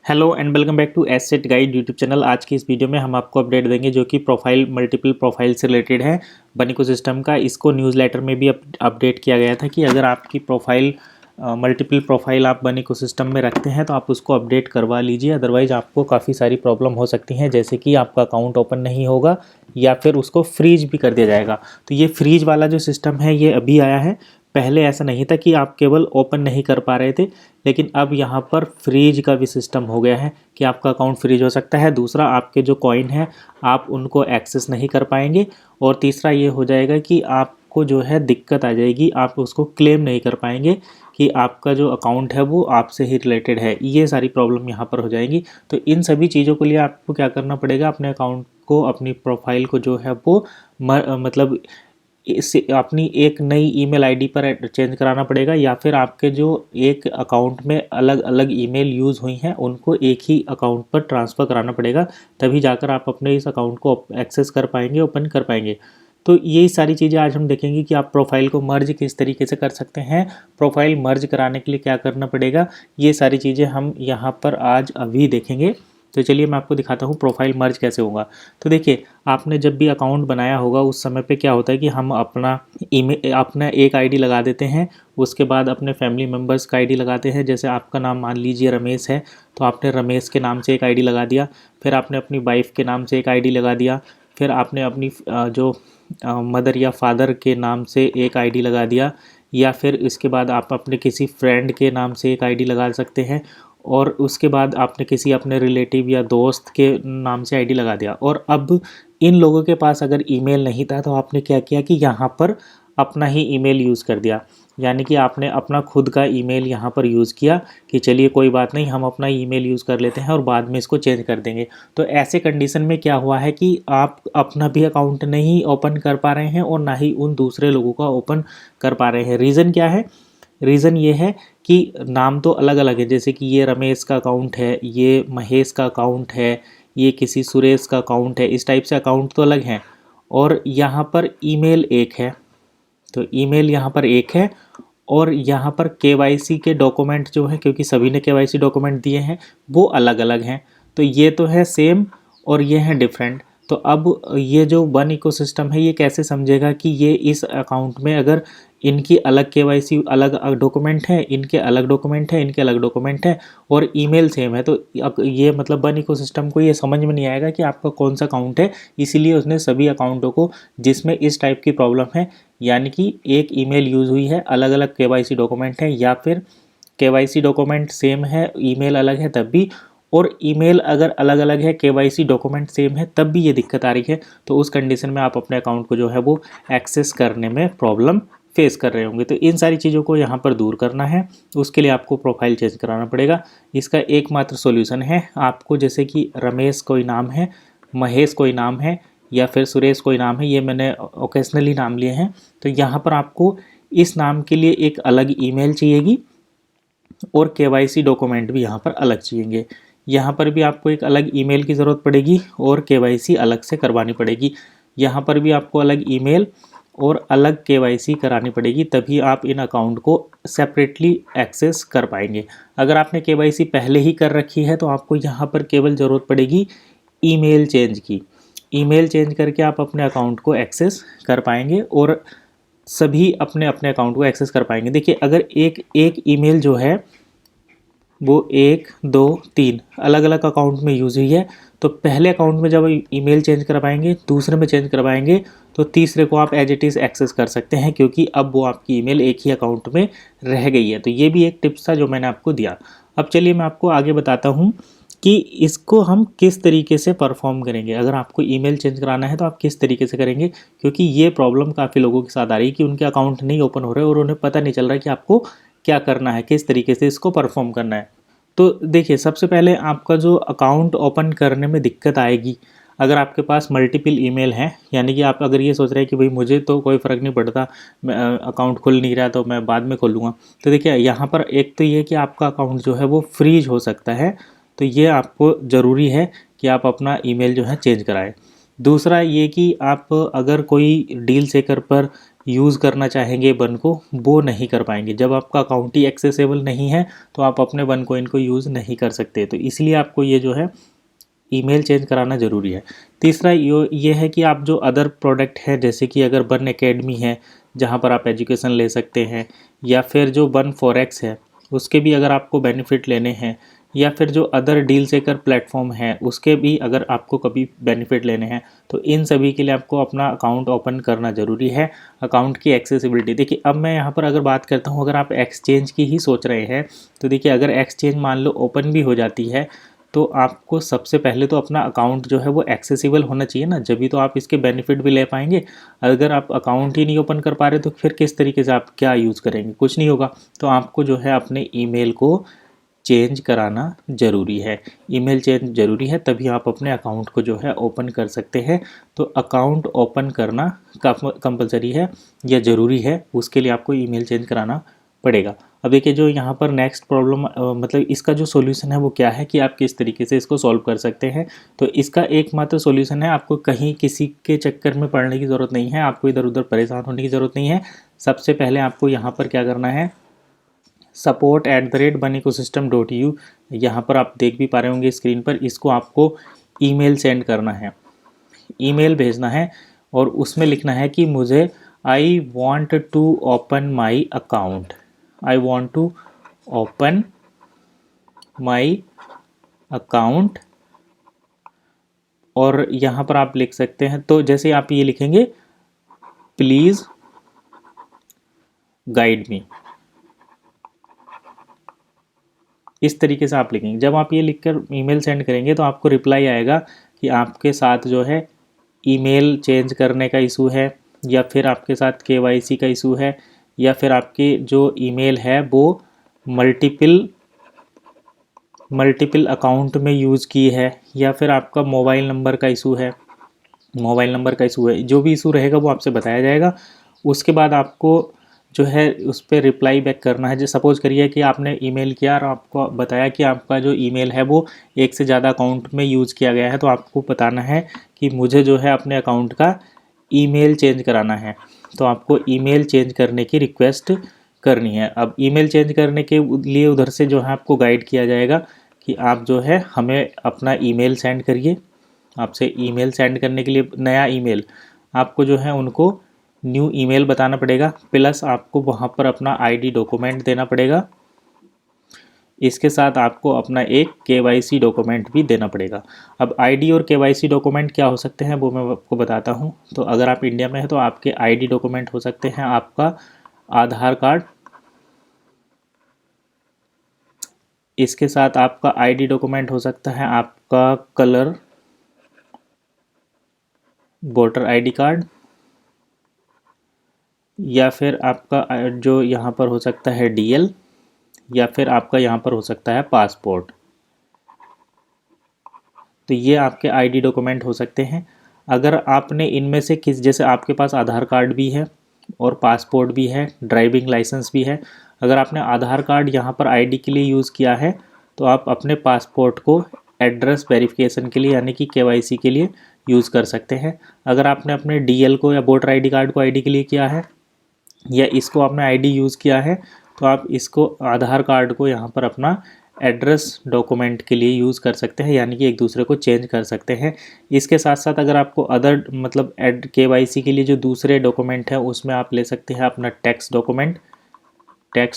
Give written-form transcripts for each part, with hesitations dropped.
Hello and welcome back to Asset Guide YouTube channel. आज की इस वीडियो में हम आपको अपडेट देंगे जो कि प्रोफाइल मल्टीपल प्रोफाइल से रिलेटेड है बन इकोसिस्टम का। इसको न्यूज़लेटर में भी अपडेट किया गया था कि अगर आपकी प्रोफाइल मल्टीपल प्रोफाइल आप बन इकोसिस्टम में रखते हैं तो आप उसको अपडेट करवा लीजिए, अदरवाइज़ आपको काफ़ी सारी प्रॉब्लम हो सकती हैं, जैसे कि आपका अकाउंट ओपन नहीं होगा या फिर उसको फ्रीज भी कर दिया जाएगा। तो ये फ्रीज वाला जो सिस्टम है ये अभी आया है। पहले ऐसा नहीं था कि आप केवल ओपन नहीं कर पा रहे थे, लेकिन अब यहाँ पर फ्रीज का भी सिस्टम हो गया है कि आपका अकाउंट फ्रीज हो सकता है। दूसरा, आपके जो कॉइन है आप उनको एक्सेस नहीं कर पाएंगे। और तीसरा ये हो जाएगा कि आपको जो है दिक्कत आ जाएगी, आप उसको क्लेम नहीं कर पाएंगे कि आपका जो अकाउंट है वो आपसे ही रिलेटेड है। ये सारी प्रॉब्लम यहाँ पर हो जाएगी। तो इन सभी चीज़ों के लिए आपको क्या करना पड़ेगा, अपने अकाउंट को, अपनी प्रोफाइल को जो है वो मतलब इसे अपनी एक नई ईमेल आईडी पर चेंज कराना पड़ेगा, या फिर आपके जो एक अकाउंट में अलग अलग ईमेल यूज़ हुई हैं उनको एक ही अकाउंट पर ट्रांसफ़र कराना पड़ेगा। तभी जाकर आप अपने इस अकाउंट को एक्सेस कर पाएंगे, ओपन कर पाएंगे। तो यही सारी चीज़ें आज हम देखेंगे कि आप प्रोफाइल को मर्ज किस तरीके से कर सकते हैं, प्रोफाइल मर्ज कराने के लिए क्या करना पड़ेगा। ये सारी चीज़ें हम यहाँ पर आज अभी देखेंगे। तो चलिए मैं आपको दिखाता हूँ प्रोफाइल मर्ज कैसे होगा। तो देखिए, आपने जब भी अकाउंट बनाया होगा उस समय पे क्या होता है कि हम अपना एक आईडी लगा देते हैं, उसके बाद अपने फैमिली मेम्बर्स का आईडी लगाते हैं। जैसे आपका नाम मान लीजिए रमेश है, तो आपने रमेश के नाम से एक आईडी लगा दिया, फिर आपने अपनी वाइफ के नाम से एक आईडी लगा दिया, फिर आपने अपनी जो मदर या फादर के नाम से एक आईडी लगा दिया, या फिर इसके बाद आप अपने किसी फ्रेंड के नाम से एक आईडी लगा सकते हैं, और उसके बाद आपने किसी अपने रिलेटिव या दोस्त के नाम से आईडी लगा दिया। और अब इन लोगों के पास अगर ईमेल नहीं था तो आपने क्या किया कि यहाँ पर अपना ही ईमेल यूज़ कर दिया, यानी कि आपने अपना खुद का ईमेल यहाँ पर यूज़ किया कि चलिए कोई बात नहीं, हम अपना ईमेल यूज़ कर लेते हैं और बाद में इसको चेंज कर देंगे। तो ऐसे कंडीशन में क्या हुआ है कि आप अपना भी अकाउंट नहीं ओपन कर पा रहे हैं और ना ही उन दूसरे लोगों का ओपन कर पा रहे हैं। रीज़न क्या है? रीज़न ये है कि नाम तो अलग अलग है, जैसे कि ये रमेश का अकाउंट है, ये महेश का अकाउंट है, ये किसी सुरेश का अकाउंट है। इस टाइप से अकाउंट तो अलग हैं, और यहाँ पर ईमेल एक है। तो ईमेल यहाँ पर एक है, और यहाँ पर केवाईसी के डॉक्यूमेंट जो हैं, क्योंकि सभी ने केवाईसी डॉक्यूमेंट दिए हैं, वो अलग अलग हैं। तो ये तो है सेम और ये हैं डिफरेंट। तो अब ये जो वन इकोसिस्टम है ये कैसे समझेगा कि ये इस अकाउंट में अगर इनकी अलग केवाईसी अलग डॉक्यूमेंट है, इनके अलग डॉक्यूमेंट है, इनके अलग डॉक्यूमेंट है, और ईमेल सेम है, तो ये मतलब वन इकोसिस्टम को ये समझ में नहीं आएगा कि आपका कौन सा अकाउंट है। इसीलिए उसने सभी अकाउंटों को जिसमें इस टाइप की प्रॉब्लम है, यानी कि एक ईमेल यूज़ हुई है, अलग अलग केवाईसी डॉक्यूमेंट है, या फिर केवाईसी डॉक्यूमेंट सेम है, ईमेल अलग है तब भी, और ईमेल अगर अलग अलग है, केवाईसी डॉक्यूमेंट सेम है, तब भी ये दिक्कत आ रही है, तो उस कंडीशन में आप अपने अकाउंट को जो है वो एक्सेस करने में प्रॉब्लम फेस कर रहे होंगे। तो इन सारी चीज़ों को यहाँ पर दूर करना है, उसके लिए आपको प्रोफाइल चेंज कराना पड़ेगा। इसका एकमात्र सॉल्यूशन है, आपको जैसे कि रमेश कोई नाम है, महेश कोई नाम है, या फिर सुरेश कोई नाम है, ये मैंने ओकेजनली नाम लिए हैं, तो यहाँ पर आपको इस नाम के लिए एक अलग ईमेल चाहिएगी, और केवाईसी डॉक्यूमेंट भी यहाँ पर अलग चाहिए। यहाँ पर भी आपको एक अलग ईमेल की ज़रूरत पड़ेगी और केवाईसी अलग से करवानी पड़ेगी। यहाँ पर भी आपको अलग ईमेल और अलग केवाईसी करानी पड़ेगी, तभी आप इन अकाउंट को सेपरेटली एक्सेस कर पाएंगे। अगर आपने केवाईसी पहले ही कर रखी है तो आपको यहाँ पर केवल ज़रूरत पड़ेगी ईमेल चेंज की। ईमेल चेंज करके आप अपने अकाउंट को एक्सेस कर पाएंगे और सभी अपने अपने अकाउंट को एक्सेस कर पाएंगे। देखिए, अगर एक ईमेल जो है वो 1, 2, 3 अलग अलग अकाउंट में यूज़ हुई है, तो पहले अकाउंट में जब ईमेल चेंज करवाएंगे, दूसरे में चेंज करवाएंगे, तो तीसरे को आप एज इट इज़ एक्सेस कर सकते हैं, क्योंकि अब वो आपकी ईमेल एक ही अकाउंट में रह गई है। तो ये भी एक टिप्स था जो मैंने आपको दिया। अब चलिए मैं आपको आगे बताता हूँ कि इसको हम किस तरीके से परफॉर्म करेंगे। अगर आपको ईमेल चेंज कराना है तो आप किस तरीके से करेंगे, क्योंकि ये प्रॉब्लम काफ़ी लोगों के साथ आ रही है कि उनके अकाउंट नहीं ओपन हो रहे और उन्हें पता नहीं चल रहा है कि आपको क्या करना है, किस तरीके से इसको परफॉर्म करना है। तो देखिए, सबसे पहले आपका जो अकाउंट ओपन करने में दिक्कत आएगी, अगर आपके पास मल्टीपल ईमेल हैं, यानी कि आप अगर ये सोच रहे हैं कि भाई मुझे तो कोई फ़र्क नहीं पड़ता, अकाउंट खुल नहीं रहा तो मैं बाद में खोलूँगा, तो देखिए यहाँ पर एक तो ये कि आपका अकाउंट जो है वो फ्रीज हो सकता है। तो ये आपको ज़रूरी है कि आप अपना ईमेल जो है चेंज कराएं। दूसरा ये कि आप अगर कोई डील सेकर पर यूज़ करना चाहेंगे बन को, वो नहीं कर पाएंगे। जब आपका अकाउंट ही एक्सेसिबल नहीं है तो आप अपने बन कोइन को यूज़ नहीं कर सकते। तो इसलिए आपको ये जो है ईमेल चेंज कराना ज़रूरी है। तीसरा ये है कि आप जो अदर प्रोडक्ट है, जैसे कि अगर बन एकेडमी है जहाँ पर आप एजुकेशन ले सकते हैं, या फिर जो बन फॉरेक्स है उसके भी अगर आपको बेनिफिट लेने हैं, या फिर जो अदर डील सेकर प्लेटफॉर्म है उसके भी अगर आपको कभी बेनिफिट लेने हैं, तो इन सभी के लिए आपको अपना अकाउंट ओपन करना ज़रूरी है। अकाउंट की एक्सेसिबिलिटी देखिए, अब मैं यहाँ पर अगर बात करता हूँ, अगर आप एक्सचेंज की ही सोच रहे हैं तो देखिए, अगर एक्सचेंज मान लो ओपन भी हो जाती है तो आपको सबसे पहले तो अपना अकाउंट जो है वो एक्सेसिबल होना चाहिए ना, जब भी तो आप इसके बेनिफिट भी ले पाएंगे। अगर आप अकाउंट ही नहीं ओपन कर पा रहे तो फिर किस तरीके से आप क्या यूज़ करेंगे, कुछ नहीं होगा। तो आपको जो है अपने ईमेल को चेंज कराना ज़रूरी है। ईमेल चेंज ज़रूरी है, तभी आप अपने अकाउंट को जो है ओपन कर सकते हैं। तो अकाउंट ओपन करना कंपलसरी है या ज़रूरी है, उसके लिए आपको ईमेल चेंज कराना पड़ेगा। अब देखिए, जो यहाँ पर नेक्स्ट प्रॉब्लम मतलब इसका जो सॉल्यूशन है वो क्या है कि आप किस तरीके से इसको सॉल्व कर सकते हैं। तो इसका एकमात्र सॉल्यूशन है, आपको कहीं किसी के चक्कर में पड़ने की ज़रूरत नहीं है, आपको इधर उधर परेशान होने की ज़रूरत नहीं है। सबसे पहले आपको यहाँ पर क्या करना है, support@buniecosystem.eu, यहाँ पर आप देख भी पा रहे होंगे स्क्रीन पर, इसको आपको ईमेल सेंड करना है, ईमेल भेजना है और उसमें लिखना है कि मुझे I want to open my account, I want to open my account. और यहाँ पर आप लिख सकते हैं, तो जैसे आप ये लिखेंगे प्लीज़ गाइड मी, इस तरीके से आप लिखेंगे। जब आप ये लिखकर ईमेल सेंड करेंगे तो आपको रिप्लाई आएगा कि आपके साथ जो है ईमेल चेंज करने का इशू है, या फिर आपके साथ केवाईसी का इशू है, या फिर आपकी जो ईमेल है वो मल्टीपल अकाउंट में यूज़ की है, या फिर आपका मोबाइल नंबर का इशू है, जो भी इशू रहेगा वो आपसे बताया जाएगा। उसके बाद आपको जो है उस पर रिप्लाई बैक करना है। जो सपोज़ करिए कि आपने ईमेल किया और आपको बताया कि आपका जो ईमेल है वो एक से ज़्यादा अकाउंट में यूज़ किया गया है, तो आपको बताना है कि मुझे जो है अपने अकाउंट का ईमेल चेंज कराना है। तो आपको ईमेल चेंज करने की रिक्वेस्ट करनी है। अब ईमेल चेंज करने के लिए उधर से जो है आपको गाइड किया जाएगा कि आप जो है हमें अपना ईमेल सेंड करिए। आपसे ईमेल सेंड करने के लिए नया ईमेल आपको जो है उनको न्यू ईमेल बताना पड़ेगा, प्लस आपको वहाँ पर अपना आईडी डॉक्यूमेंट देना पड़ेगा। इसके साथ आपको अपना एक केवाईसी डॉक्यूमेंट भी देना पड़ेगा। अब आईडी और केवाईसी डॉक्यूमेंट क्या हो सकते हैं वो मैं आपको बताता हूँ। तो अगर आप इंडिया में हैं तो आपके आईडी डॉक्यूमेंट हो सकते हैं आपका आधार कार्ड, इसके साथ आपका आईडी डॉक्यूमेंट हो सकता है आपका कलर वोटर आईडी कार्ड, या फिर आपका जो यहाँ पर हो सकता है डीएल, या फिर आपका यहाँ पर हो सकता है पासपोर्ट। तो ये आपके आईडी डॉक्यूमेंट हो सकते हैं। अगर आपने इनमें से जैसे आपके पास आधार कार्ड भी है और पासपोर्ट भी है, ड्राइविंग लाइसेंस भी है, अगर आपने आधार कार्ड यहाँ पर आईडी के लिए यूज़ किया है तो आप अपने पासपोर्ट को एड्रेस वेरिफिकेशन के लिए यानी कि केवाईसी के लिए यूज़ कर सकते हैं। अगर आपने अपने डीएल को या वोटर आईडी कार्ड को आईडी के लिए किया है, या इसको आपने आईडी यूज़ किया है, तो आप इसको आधार कार्ड को यहाँ पर अपना एड्रेस डॉक्यूमेंट के लिए यूज़ कर सकते हैं, यानी कि एक दूसरे को चेंज कर सकते हैं। इसके साथ साथ अगर आपको अदर मतलब केवाईसी के लिए जो दूसरे डॉक्यूमेंट है उसमें आप ले सकते हैं अपना टैक्स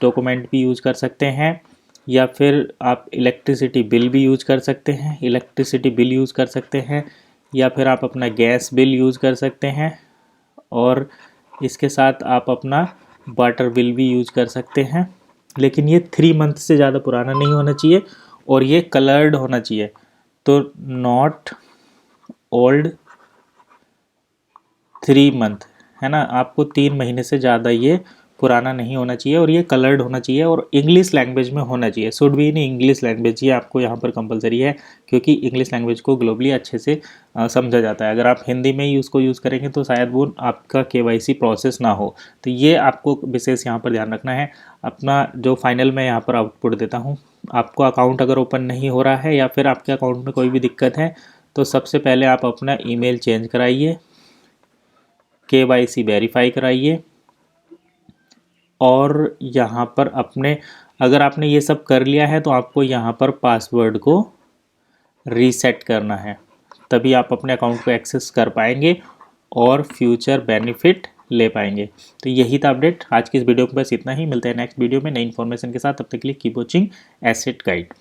डॉक्यूमेंट भी यूज़ कर सकते हैं, या फिर आप इलेक्ट्रिसिटी बिल भी यूज़ कर सकते हैं, या फिर आप अपना गैस बिल यूज़ कर सकते हैं, और इसके साथ आप अपना वाटर बिल भी यूज़ कर सकते हैं। लेकिन ये 3 मंथ से ज़्यादा पुराना नहीं होना चाहिए और ये कलर्ड होना चाहिए। तो नॉट ओल्ड 3 मंथ है ना, आपको 3 महीने से ज़्यादा ये पुराना नहीं होना चाहिए, और ये कलर्ड होना चाहिए और इंग्लिश लैंग्वेज में होना चाहिए। Should be in English language, ये आपको यहाँ पर कंपलसरी है, क्योंकि इंग्लिश लैंग्वेज को ग्लोबली अच्छे से समझा जाता है। अगर आप हिंदी में ही उसको यूज़ करेंगे तो शायद वो आपका केवाईसी प्रोसेस ना हो। तो ये आपको विशेष यहाँ पर ध्यान रखना है। अपना जो फाइनल मैं यहाँ पर आउटपुट देता हूँ, आपको अकाउंट अगर ओपन नहीं हो रहा है या फिर आपके अकाउंट में कोई भी दिक्कत है तो सबसे पहले आप अपना ईमेल चेंज कराइए, KYC वेरीफाई कराइए और यहाँ पर अपने, अगर आपने ये सब कर लिया है तो आपको यहाँ पर पासवर्ड को रीसेट करना है, तभी आप अपने अकाउंट को एक्सेस कर पाएंगे और फ्यूचर बेनिफिट ले पाएंगे। तो यही था अपडेट आज की इस वीडियो में, बस इतना ही। मिलते हैं नेक्स्ट वीडियो में नई इन्फॉर्मेशन के साथ। तब तक के लिए कीप वॉचिंग एसेट गाइड।